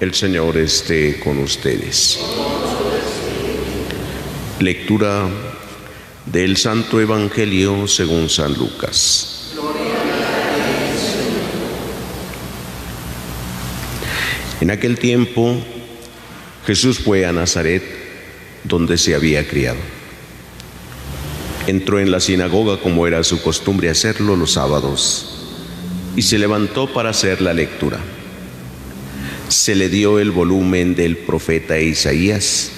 El Señor esté con ustedes. Lectura del Santo Evangelio según San Lucas. En aquel tiempo, Jesús fue a Nazaret, donde se había criado. Entró en la sinagoga, como era su costumbre hacerlo los sábados, y se levantó para hacer la lectura. Se le dio el volumen del profeta Isaías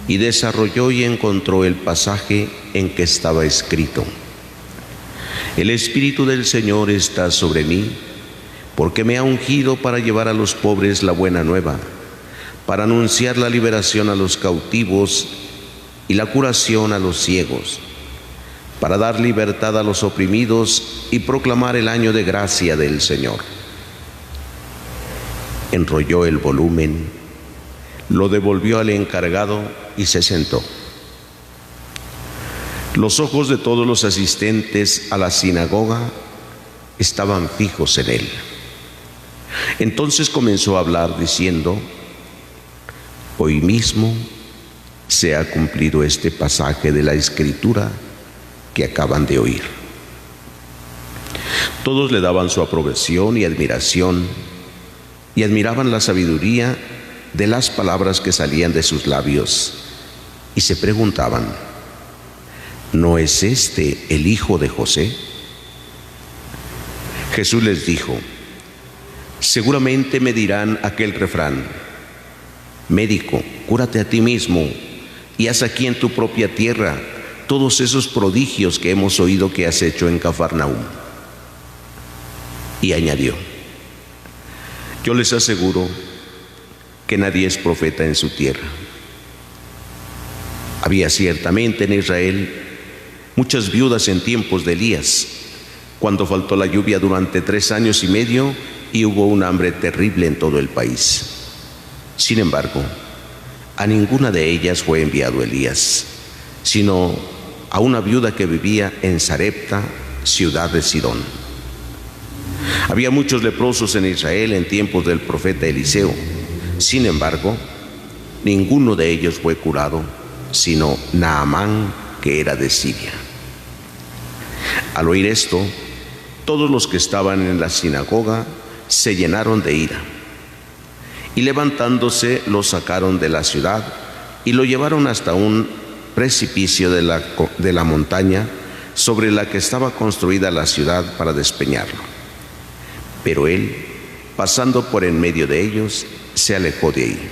y desarrolló y encontró el pasaje en que estaba escrito: El Espíritu del Señor está sobre mí, porque me ha ungido para llevar a los pobres la buena nueva, para anunciar la liberación a los cautivos y la curación a los ciegos, para dar libertad a los oprimidos y proclamar el año de gracia del Señor. Enrolló el volumen, lo devolvió al encargado y se sentó. Los ojos de todos los asistentes a la sinagoga estaban fijos en él. Entonces comenzó a hablar diciendo: Hoy mismo se ha cumplido este pasaje de la Escritura que acaban de oír. Todos le daban su aprobación y admiración, y admiraban la sabiduría de las palabras que salían de sus labios, y se preguntaban: ¿no es este el hijo de José? Jesús les dijo: seguramente me dirán aquel refrán: médico, cúrate a ti mismo y haz aquí en tu propia tierra todos esos prodigios que hemos oído que has hecho en Cafarnaúm. Y añadió: yo les aseguro que nadie es profeta en su tierra. Había ciertamente en Israel muchas viudas en tiempos de Elías, cuando faltó la lluvia durante 3 años y medio y hubo un hambre terrible en todo el país. Sin embargo, a ninguna de ellas fue enviado Elías, sino a una viuda que vivía en Sarepta, ciudad de Sidón. Había muchos leprosos en Israel en tiempos del profeta Eliseo. Sin embargo, ninguno de ellos fue curado, sino Naamán, que era de Siria. Al oír esto, todos los que estaban en la sinagoga se llenaron de ira, y levantándose lo sacaron de la ciudad y lo llevaron hasta un precipicio de la montaña sobre la que estaba construida la ciudad para despeñarlo. Pero él, pasando por en medio de ellos, se alejó de ahí.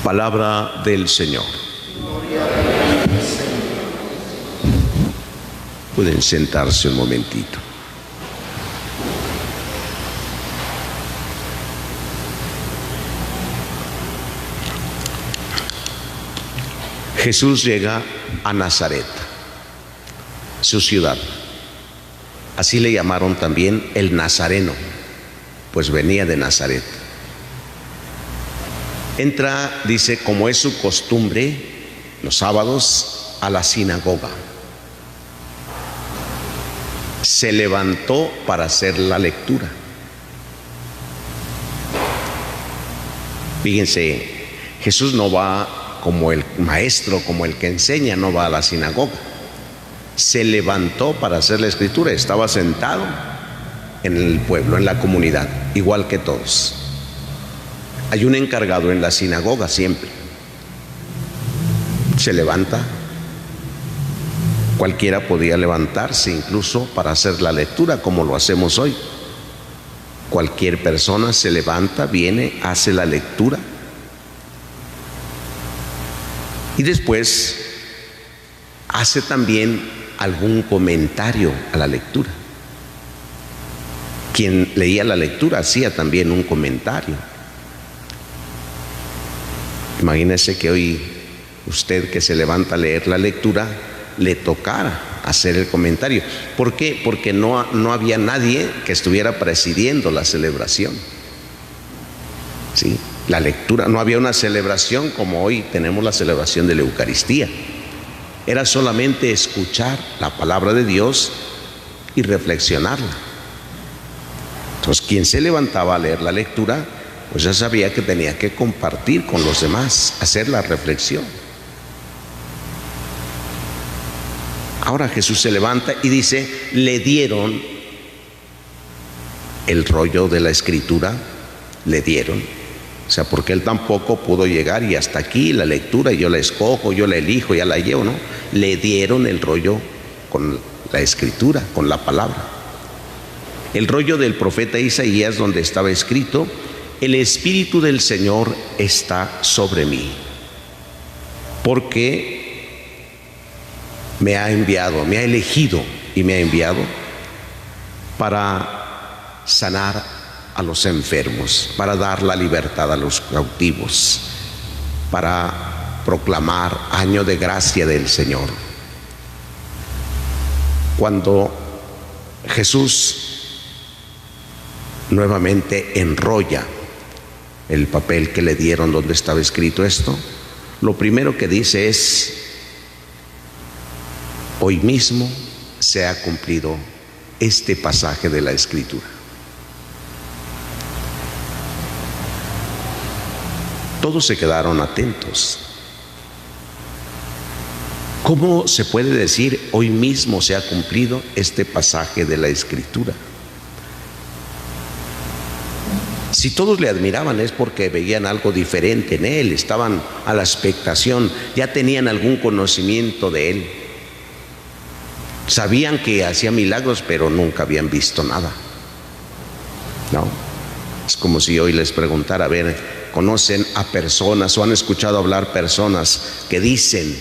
Palabra del Señor. Pueden sentarse un momentito. Jesús llega a Nazaret, su ciudad. Así le llamaron también el Nazareno, pues venía de Nazaret. Entra, dice, como es su costumbre, los sábados, a la sinagoga. Se levantó para hacer la lectura. Fíjense, Jesús no va como el maestro, como el que enseña, no va a la sinagoga. Se levantó para hacer la escritura, estaba sentado en el pueblo, en la comunidad, igual que todos. Hay un encargado en la sinagoga siempre. Se levanta. Cualquiera podía levantarse incluso para hacer la lectura, como lo hacemos hoy. Cualquier persona se levanta, viene, hace la lectura. Y después hace también algún comentario a la lectura. Quien leía la lectura hacía también un comentario. Imagínese que hoy usted, que se levanta a leer la lectura, le tocara hacer el comentario. ¿Por qué? Porque no había nadie que estuviera presidiendo la celebración. ¿Sí? La lectura, no había una celebración como hoy tenemos la celebración de la Eucaristía. Era solamente escuchar la palabra de Dios y reflexionarla. Pues quien se levantaba a leer la lectura, pues ya sabía que tenía que compartir con los demás, hacer la reflexión. Ahora Jesús se levanta y dice, le dieron el rollo de la escritura, le dieron. O sea, porque él tampoco pudo llegar y hasta aquí la lectura, yo la escojo, yo la elijo, ya la llevo, ¿no? Le dieron el rollo con la escritura, con la palabra. El rollo del profeta Isaías, donde estaba escrito, el Espíritu del Señor está sobre mí, porque me ha enviado, me ha elegido y me ha enviado para sanar a los enfermos, para dar la libertad a los cautivos, para proclamar año de gracia del Señor. Cuando Jesús nuevamente enrolla el papel que le dieron donde estaba escrito esto, lo primero que dice es, hoy mismo se ha cumplido este pasaje de la Escritura. Todos se quedaron atentos. ¿Cómo se puede decir hoy mismo se ha cumplido este pasaje de la Escritura? Si todos le admiraban es porque veían algo diferente en él, estaban a la expectación, ya tenían algún conocimiento de él. Sabían que hacía milagros, pero nunca habían visto nada. No, es como si hoy les preguntara, a ver, ¿conocen a personas o han escuchado hablar personas que dicen,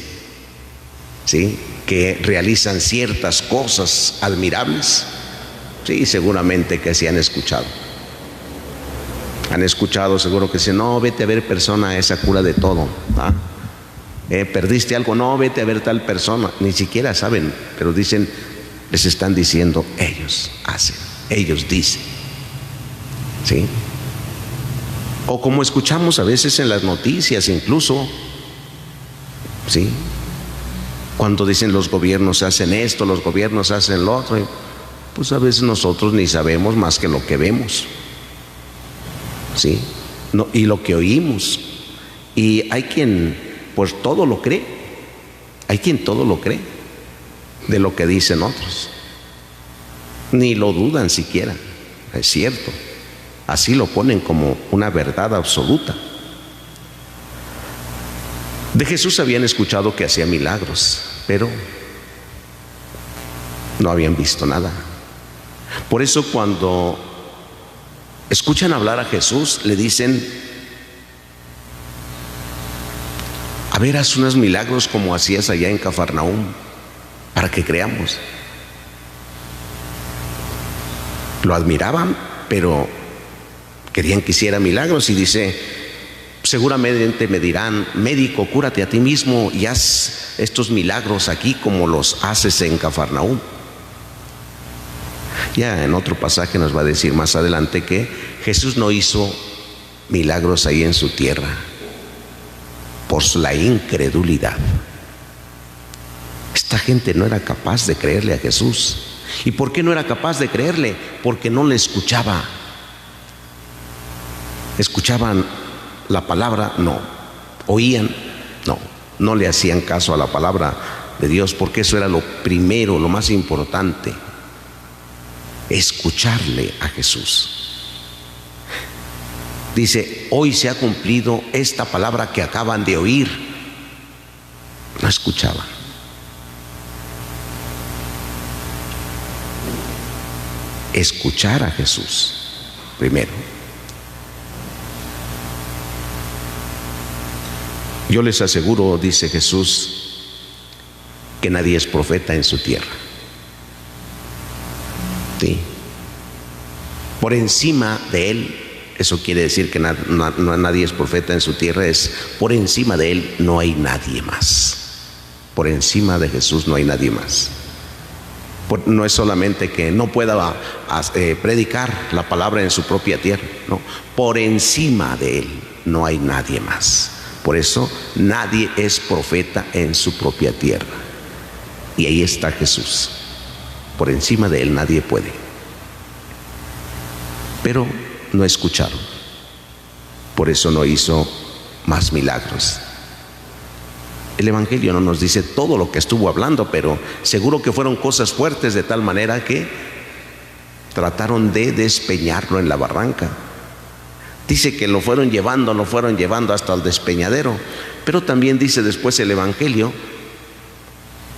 sí, que realizan ciertas cosas admirables? Sí, seguramente que sí han escuchado. Han escuchado, seguro que dicen, no, vete a ver persona, esa cura de todo. ¿Ah? ¿Perdiste algo? No, vete a ver tal persona. Ni siquiera saben, pero dicen, les están diciendo, ellos hacen, ellos dicen. ¿Sí? O como escuchamos a veces en las noticias incluso, ¿sí? Cuando dicen los gobiernos hacen esto, los gobiernos hacen lo otro, pues a veces nosotros ni sabemos más que lo que vemos. ¿Sí? No, y lo que oímos. Y hay quien pues todo lo cree. Hay quien todo lo cree de lo que dicen otros. Ni lo dudan siquiera. Es cierto. Así lo ponen como una verdad absoluta. De Jesús habían escuchado que hacía milagros, pero no habían visto nada. Por eso cuando escuchan hablar a Jesús, le dicen, a ver, haz unos milagros como hacías allá en Cafarnaúm, para que creamos. Lo admiraban, pero querían que hiciera milagros, y dice, seguramente me dirán, médico, cúrate a ti mismo y haz estos milagros aquí como los haces en Cafarnaúm. Ya en otro pasaje nos va a decir más adelante que Jesús no hizo milagros ahí en su tierra por la incredulidad. Esta gente no era capaz de creerle a Jesús. ¿Y por qué no era capaz de creerle? Porque no le escuchaba. ¿Escuchaban la palabra? No. ¿Oían? No. No le hacían caso a la palabra de Dios, porque eso era lo primero, lo más importante. Escucharle a Jesús. Dice, hoy se ha cumplido esta palabra que acaban de oír. No escuchaban. Escuchar a Jesús primero. Yo les aseguro, dice Jesús, que nadie es profeta en su tierra. Sí. Por encima de él, eso quiere decir que nadie es profeta en su tierra, es por encima de él no hay nadie más. Por encima de Jesús no hay nadie más. No es solamente que no pueda predicar la palabra en su propia tierra, no, por encima de él no hay nadie más. Por eso nadie es profeta en su propia tierra. Y ahí está Jesús. Por encima de él nadie puede. pero no escucharon. Por eso no hizo más milagros. El Evangelio no nos dice todo lo que estuvo hablando, pero seguro que fueron cosas fuertes, de tal manera que trataron de despeñarlo en la barranca. Dice que lo fueron llevando hasta el despeñadero, pero también dice después el Evangelio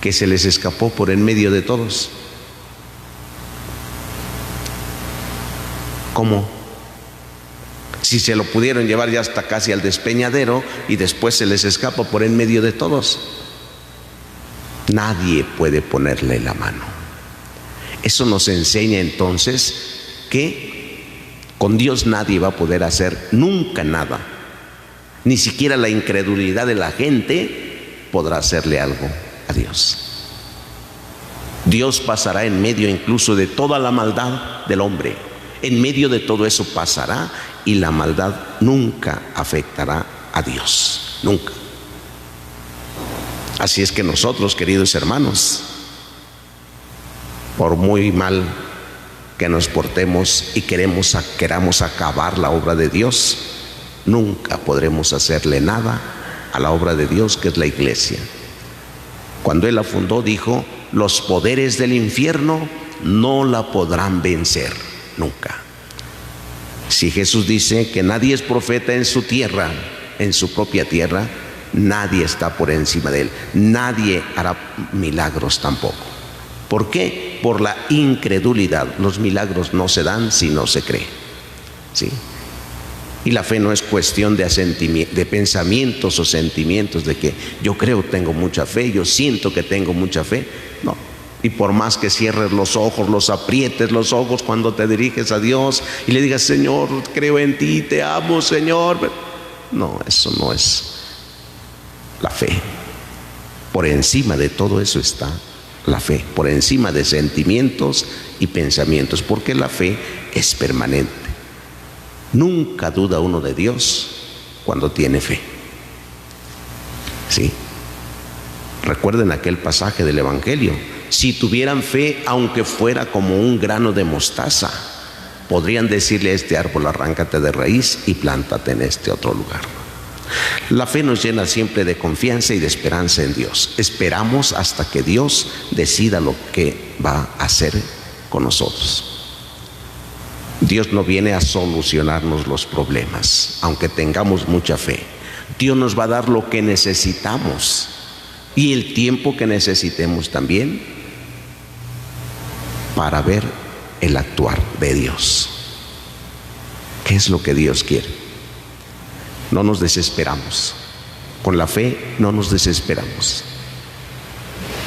que se les escapó por en medio de todos. ¿Cómo? Si se lo pudieron llevar ya hasta casi al despeñadero y después se les escapa por en medio de todos. Nadie puede ponerle la mano. Eso nos enseña entonces que con Dios nadie va a poder hacer nunca nada. Ni siquiera la incredulidad de la gente podrá hacerle algo a Dios. Dios pasará en medio incluso de toda la maldad del hombre. En medio de todo eso pasará, y la maldad nunca afectará a Dios, nunca. Así es que nosotros, queridos hermanos, por muy mal que nos portemos y queramos acabar la obra de Dios, nunca podremos hacerle nada a la obra de Dios, que es la iglesia. Cuando Él la fundó, dijo: los poderes del infierno no la podrán vencer nunca. Si Jesús dice que nadie es profeta en su tierra, en su propia tierra, nadie está por encima de Él. Nadie hará milagros tampoco. ¿Por qué? Por la incredulidad. Los milagros no se dan si no se cree. ¿Sí? Y la fe no es cuestión de pensamientos o sentimientos de que yo creo, tengo mucha fe, yo siento que tengo mucha fe. No. Y por más que cierres los ojos, los aprietes los ojos cuando te diriges a Dios y le digas: Señor, creo en ti, te amo, Señor. No, eso no es la fe. Por encima de todo eso está la fe, por encima de sentimientos y pensamientos, porque la fe es permanente. Nunca duda uno de Dios cuando tiene fe. ¿Sí? Recuerden aquel pasaje del Evangelio: si tuvieran fe, aunque fuera como un grano de mostaza, podrían decirle a este árbol: arráncate de raíz y plántate en este otro lugar. La fe nos llena siempre de confianza y de esperanza en Dios. Esperamos hasta que Dios decida lo que va a hacer con nosotros. Dios no viene a solucionarnos los problemas, aunque tengamos mucha fe. Dios nos va a dar lo que necesitamos y el tiempo que necesitemos también para ver el actuar de Dios. ¿Qué es lo que Dios quiere? No nos desesperamos. Con la fe no nos desesperamos.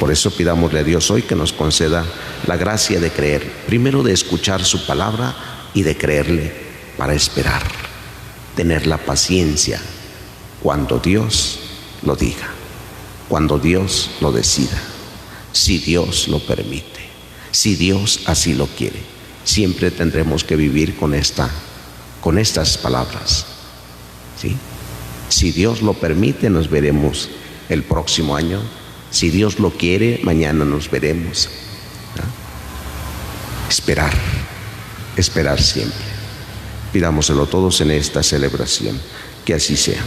Por eso pidámosle a Dios hoy que nos conceda la gracia de creer, primero de escuchar su palabra y de creerle para esperar, tener la paciencia cuando Dios lo diga, cuando Dios lo decida, si Dios lo permite. Si Dios así lo quiere, siempre tendremos que vivir con estas palabras. ¿Sí? Si Dios lo permite, nos veremos el próximo año. Si Dios lo quiere, mañana nos veremos. ¿No? Esperar siempre. Pidámoselo todos en esta celebración, que así sea.